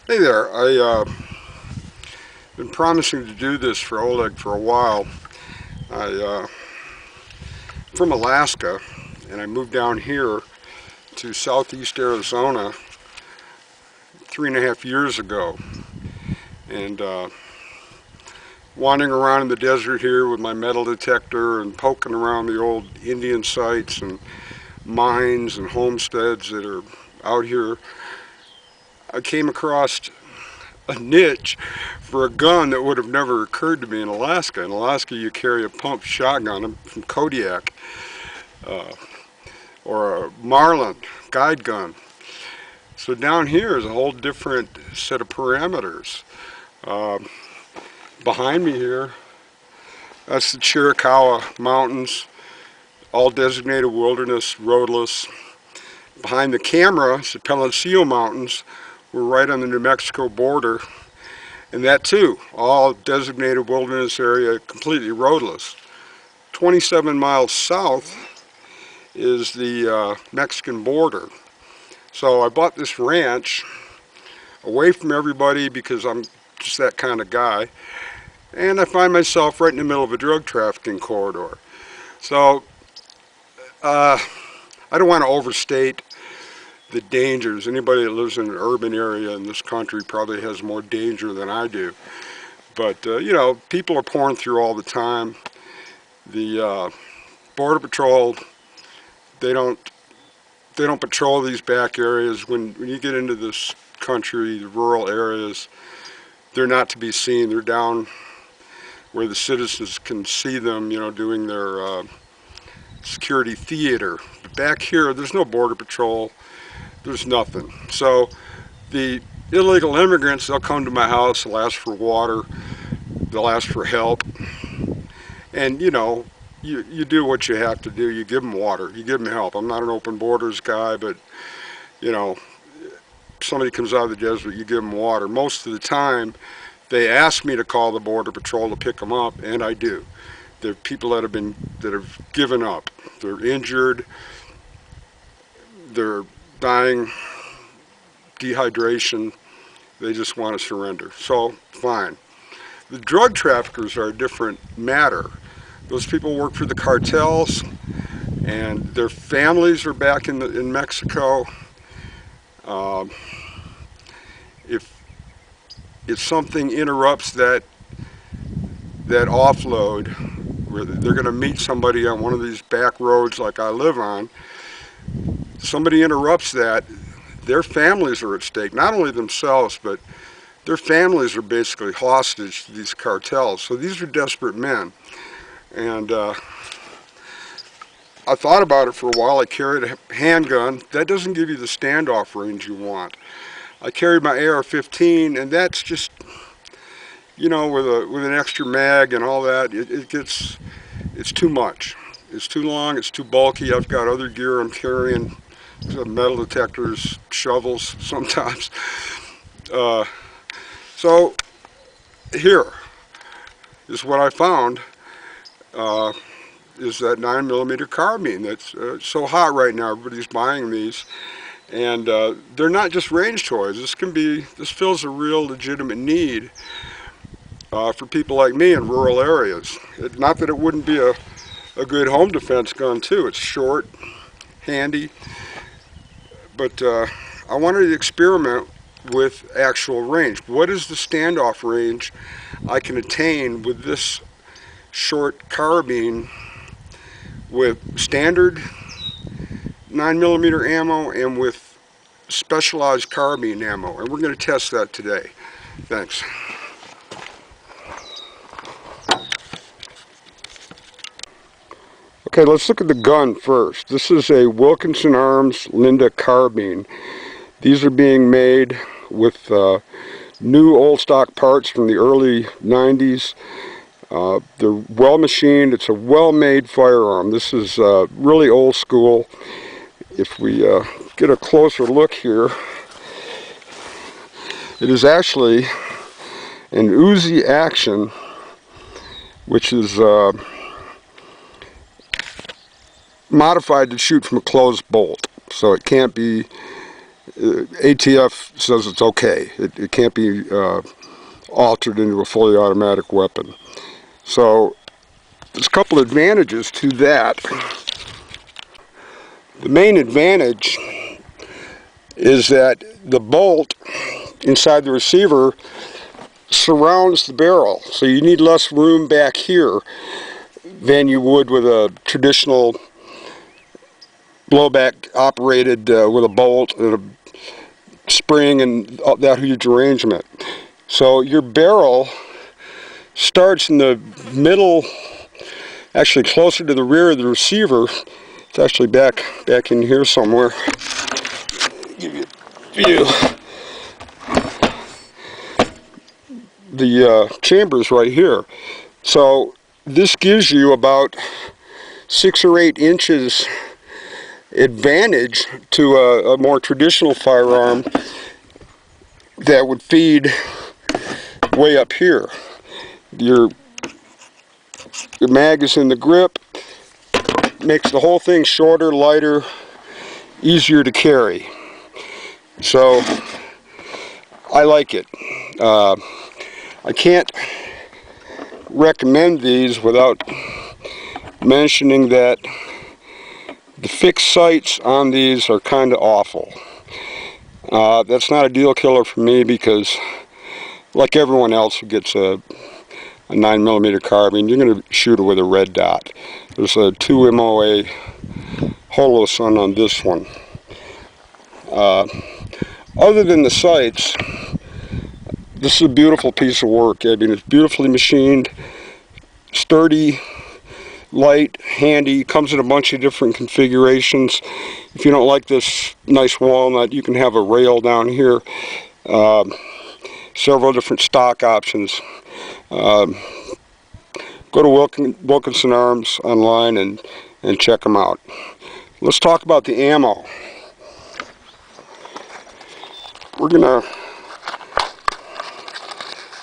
Hey there, I been promising to do this for Oleg for a while. I'm from Alaska, and I moved down here to southeast Arizona 3.5 years ago. And wandering around in the desert here with my metal detector and poking around the old Indian sites and mines and homesteads that are out here, I came across a niche for a gun that would have never occurred to me in Alaska. In Alaska, you carry a pump shotgun from Kodiak uh, or a Marlin guide gun. So down here is a whole different set of parameters. Uh, Behind me here, that's the Chiricahua Mountains, all designated wilderness, roadless. Behind the camera is the Peloncillo Mountains. We're right on the New Mexico border. And that too, all designated wilderness area, completely roadless. 27 miles south is the Mexican border. So I bought this ranch away from everybody because I'm just that kind of guy. And I find myself right in the middle of a drug trafficking corridor. So I don't want to overstate the dangers. Anybody that lives in an urban area in this country probably has more danger than I do. But you know, people are pouring through all the time. The Border Patrol, they don't patrol these back areas. When you get into this country, the rural areas, they're not to be seen. They're down where the citizens can see them, you know, doing their security theater. But back here, there's no Border Patrol. There's nothing. So the illegal immigrants, they'll come to my house, they'll ask for water, they'll ask for help. And you know, you do what you have to do. You give them water, you give them help. I'm not an open borders guy, but you know, if somebody comes out of the desert, you give them water. Most of the time, they ask me to call the Border Patrol to pick them up, and I do. There are people that have given up. They're injured. They're dying, dehydration. They just want to surrender. So fine. The drug traffickers are a different matter. Those people work for the cartels, and their families are back in Mexico. If something interrupts that offload, where they're going to meet somebody on one of these back roads like I live on, somebody interrupts that, their families are at stake. Not only themselves, but their families are basically hostage to these cartels. So these are desperate men. And I thought about it for a while. I carried a handgun. That doesn't give you the standoff range you want. I carried my AR-15, and that's just, you know, with an extra mag and all that, it's too much. It's too long, it's too bulky. I've got other gear I'm carrying, metal detectors, shovels sometimes. So here is what I found, is that 9mm carbine that's so hot right now. Everybody's buying these. And they're not just range toys. This fills a real legitimate need for people like me in rural areas. Not that it wouldn't be a good home defense gun too. It's short, handy, but I wanted to experiment with actual range. What is the standoff range I can attain with this short carbine with standard 9mm ammo and with specialized carbine ammo? And we're going to test that today. Thanks. Okay, let's look at the gun first. This is a Wilkinson Arms Linda carbine. These are being made with new old stock parts from the early 90s. They're well machined. It's a well-made firearm. This is really old school. If we get a closer look here, it is actually an Uzi Action, which is modified to shoot from a closed bolt. So it can't be ATF says it's okay. It can't be altered into a fully automatic weapon. So there's a couple advantages to that. The main advantage is that the bolt inside the receiver surrounds the barrel, so you need less room back here than you would with a traditional blowback operated with a bolt and a spring and that huge arrangement. So your barrel starts in the middle, actually closer to the rear of the receiver. It's actually back in here somewhere. Give you a view. The chamber is right here. So this gives you about 6 or 8 inches advantage to a more traditional firearm that would feed way up here. Your mag is in the grip, makes the whole thing shorter, lighter, easier to carry. So I like it. I can't recommend these without mentioning that the fixed sights on these are kind of awful. That's not a deal killer for me because, like everyone else who gets a 9mm carbine, you're going to shoot it with a red dot. There's a 2 MOA holosun on this one. Other than the sights, this is a beautiful piece of work. I mean, it's beautifully machined, sturdy, light, handy, comes in a bunch of different configurations. If you don't like this nice walnut, you can have a rail down here. Several different stock options. Go to Wilkinson Arms online and check them out. Let's talk about the ammo. We're gonna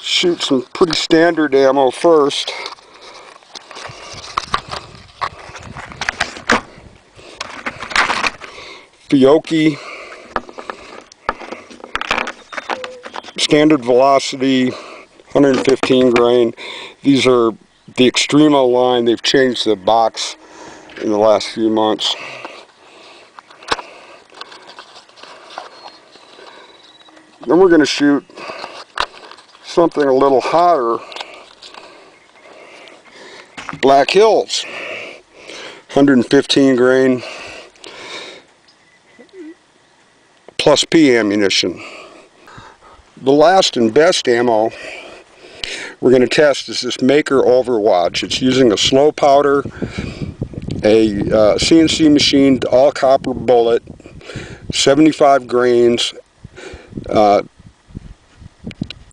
shoot some pretty standard ammo first. Fiocchi, standard velocity, 115 grain. These are the Extremo line. They've changed the box in the last few months. Then we're going to shoot something a little hotter. Black Hills, 115 grain plus P ammunition. The last and best ammo we're going to test is this Maker Overwatch. It's using a slow powder, a CNC machined all copper bullet, 75 grains,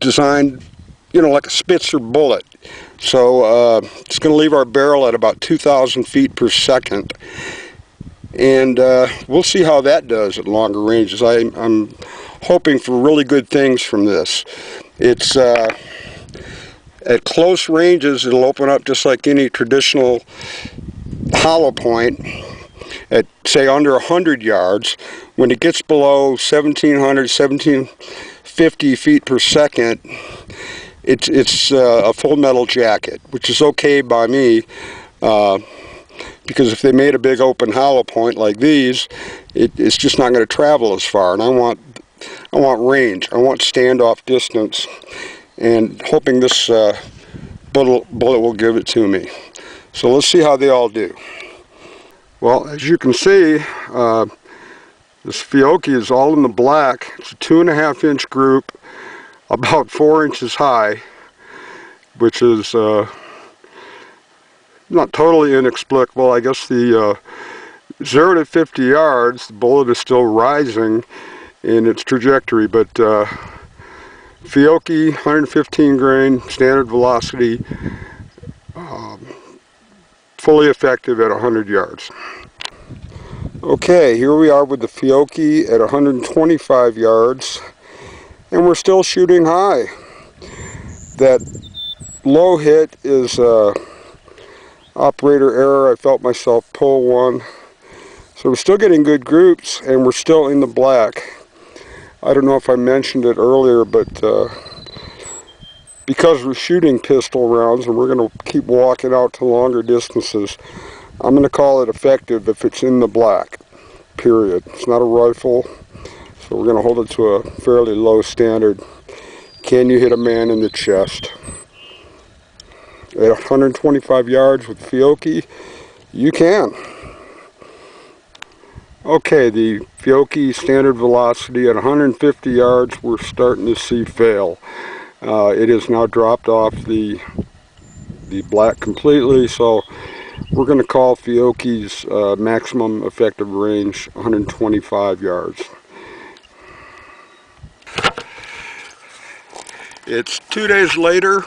designed, like a Spitzer bullet. So it's going to leave our barrel at about 2,000 feet per second. And we'll see how that does at longer ranges. I'm hoping for really good things from this. It's at close ranges, it'll open up just like any traditional hollow point at, say, under 100 yards. When it gets below 1,700, 1,750 feet per second, it's a full metal jacket, which is okay by me. Because if they made a big open hollow point like these, it's just not going to travel as far. And I want range. I want standoff distance, and hoping this bullet will give it to me. So let's see how they all do. Well, as you can see, this Fiocchi is all in the black. It's a 2.5 inch group, about 4 inches high, which is not totally inexplicable. I guess the 0 to 50 yards, the bullet is still rising in its trajectory, but Fiocchi, 115 grain, standard velocity, fully effective at 100 yards. Okay, here we are with the Fiocchi at 125 yards, and we're still shooting high. That low hit is operator error. I felt myself pull one. So we're still getting good groups, and we're still in the black. I don't know if I mentioned it earlier, but because we're shooting pistol rounds and we're going to keep walking out to longer distances, I'm going to call it effective if it's in the black, period. It's not a rifle, so we're going to hold it to a fairly low standard. Can you hit a man in the chest? At 125 yards with Fiocchi, you can. Okay, the Fiocchi standard velocity at 150 yards, we're starting to see fail. It has now dropped off the black completely, so we're going to call Fiocchi's maximum effective range 125 yards. It's 2 days later.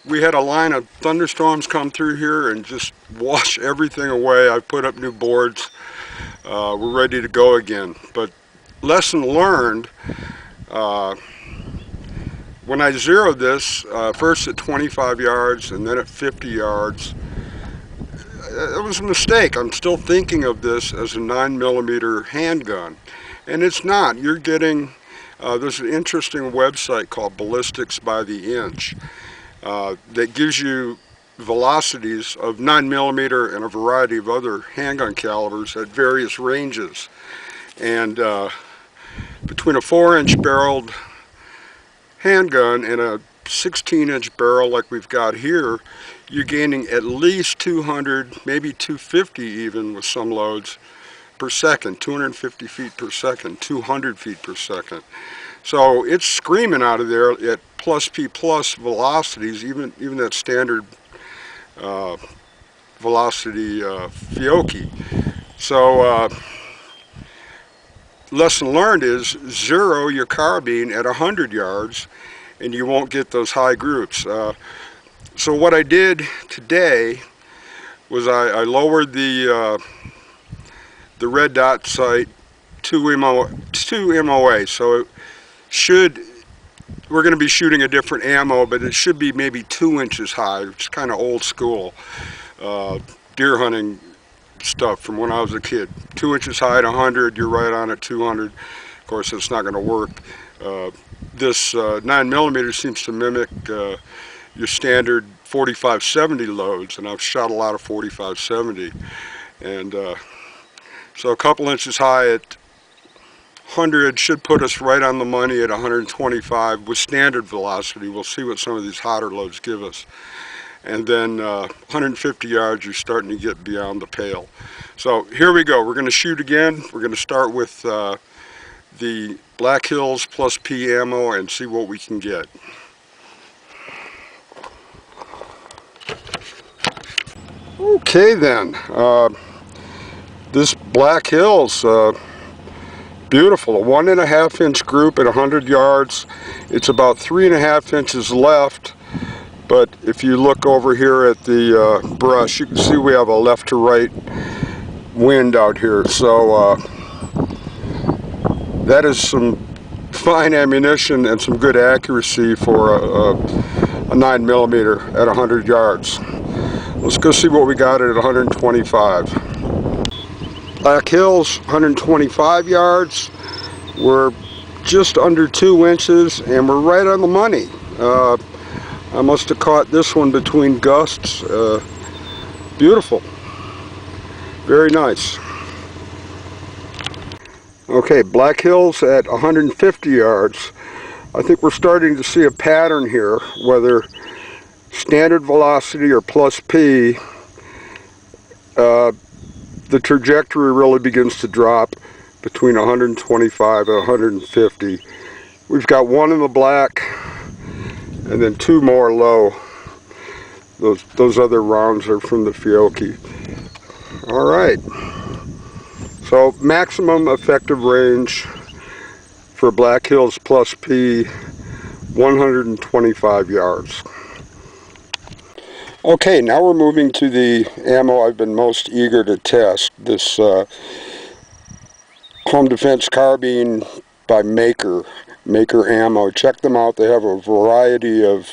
We had a line of thunderstorms come through here and just wash everything away. I put up new boards. We're ready to go again. But lesson learned, when I zeroed this, first at 25 yards and then at 50 yards, it was a mistake. I'm still thinking of this as a 9mm handgun, and it's not. You're getting, there's an interesting website called Ballistics by the Inch that gives you velocities of 9mm and a variety of other handgun calibers at various ranges. And between a 4-inch barreled handgun and a 16-inch barrel like we've got here, you're gaining at least 200, maybe 250 even with some loads per second, 250 feet per second, 200 feet per second. So it's screaming out of there at plus P plus velocities, even that standard velocity Fiocchi. So lesson learned is zero your carbine at 100 yards and you won't get those high groups. So what I did today was I lowered the red dot sight to MOA. So it should, we're going to be shooting a different ammo, but it should be maybe 2 inches high, which is kind of old school deer hunting stuff from when I was a kid. 2 inches high at 100, you're right on at 200. Of course, that's not going to work. This 9mm seems to mimic your standard 45-70 loads, and I've shot a lot of 45-70. And so a couple inches high at 100 should put us right on the money at 125 with standard velocity. We'll see what some of these hotter loads give us. And then 150 yards, you're starting to get beyond the pale. So here we go. We're going to shoot again. We're going to start with the Black Hills plus P ammo and see what we can get. Okay then, this Black Hills, beautiful, a 1.5 inch group at 100 yards. It's about 3.5 inches left, but if you look over here at the brush, you can see we have a left to right wind out here. So that is some fine ammunition and some good accuracy for a 9mm at 100 yards. Let's go see what we got at 125. Black Hills, 125 yards. We're just under 2 inches and we're right on the money. I must have caught this one between gusts. Beautiful. Very nice. Okay, Black Hills at 150 yards. I think we're starting to see a pattern here, whether standard velocity or plus P, the trajectory really begins to drop between 125 and 150. We've got one in the black and then two more low. Those other rounds are from the Fiocchi. All right. So maximum effective range for Black Hills plus P, 125 yards. Okay, now we're moving to the ammo I've been most eager to test. This Home Defense Carbine by Maker Ammo. Check them out. They have a variety of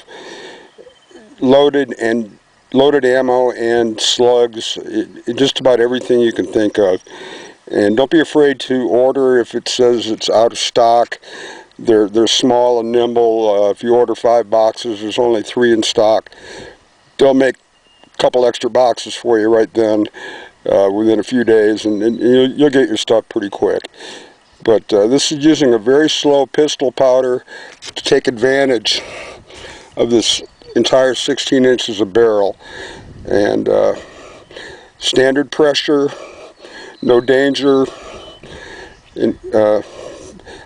loaded ammo and slugs, just about everything you can think of. And don't be afraid to order if it says it's out of stock. They're small and nimble. If you order 5 boxes, there's only 3 in stock. They'll make a couple extra boxes for you right then within a few days, and you'll get your stuff pretty quick. But this is using a very slow pistol powder to take advantage of this entire 16 inches of barrel. And standard pressure, no danger. And,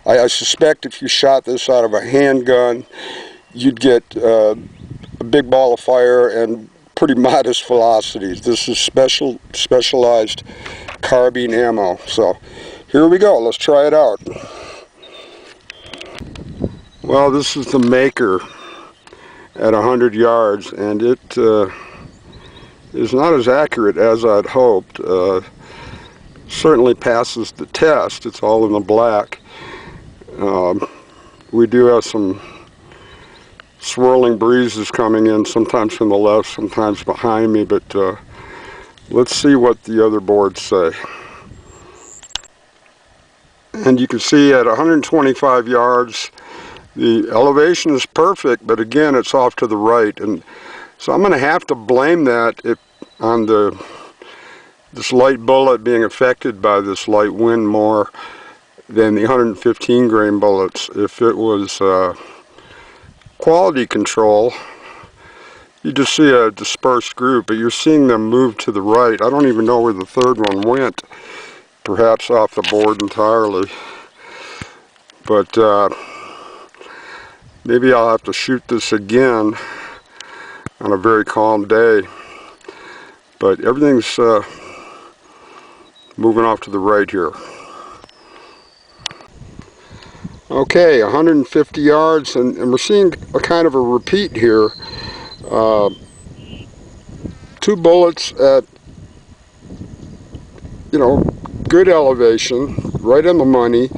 I suspect if you shot this out of a handgun, you'd get a big ball of fire and pretty modest velocities. This is specialized carbine ammo. So here we go. Let's try it out. Well, this is the Maker at 100 yards, and it is not as accurate as I'd hoped. Certainly passes the test. It's all in the black. We do have some swirling breezes coming in, sometimes from the left, sometimes behind me, but let's see what the other boards say. And you can see at 125 yards, the elevation is perfect, but again, it's off to the right. And so I'm going to have to blame that on this light bullet being affected by this light wind more than the 115 grain bullets. If it was quality control, you just see a dispersed group, but you're seeing them move to the right. I don't even know where the third one went, perhaps off the board entirely. But maybe I'll have to shoot this again on a very calm day. But everything's moving off to the right here. Okay, 150 yards, and we're seeing a kind of a repeat here. 2 bullets at, good elevation, right on the money,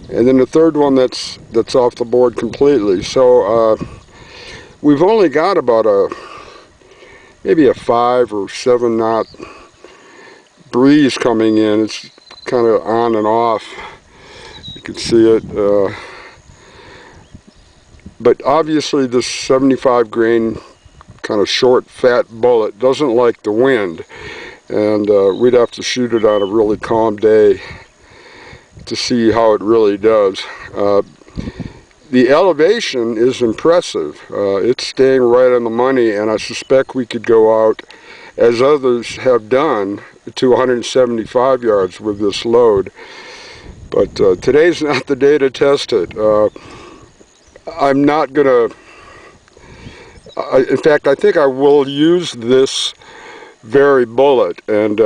and then the third one that's off the board completely. So we've only got about maybe a 5 or 7 knot breeze coming in. It's kind of on and off. You can see it, but obviously this 75 grain kind of short, fat bullet doesn't like the wind, and we'd have to shoot it on a really calm day to see how it really does. The elevation is impressive. It's staying right on the money, and I suspect we could go out, as others have done, to 175 yards with this load. But today's not the day to test it. I'm not gonna, in fact, I think I will use this very bullet and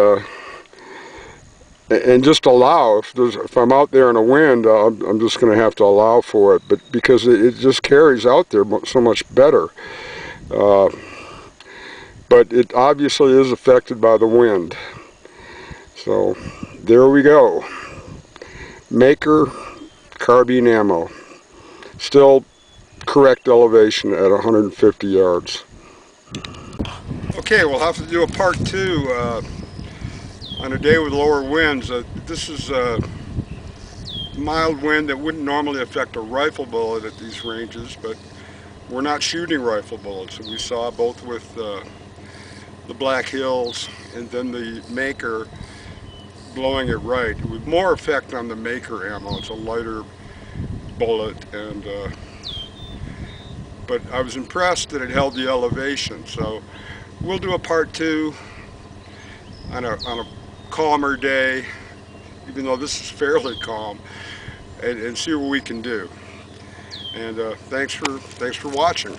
just allow, if I'm out there in a wind, I'm just gonna have to allow for it, but because it just carries out there so much better. But it obviously is affected by the wind. So there we go. Maker carbine ammo. Still correct elevation at 150 yards. Okay, we'll have to do a part 2 on a day with lower winds. This is a mild wind that wouldn't normally affect a rifle bullet at these ranges, but we're not shooting rifle bullets. And we saw both with the Black Hills and then the Maker blowing it right. With more effect on the Maker ammo. It's a lighter bullet, and but I was impressed that it held the elevation. So we'll do a part 2 on a calmer day, even though this is fairly calm, and see what we can do. And thanks for watching.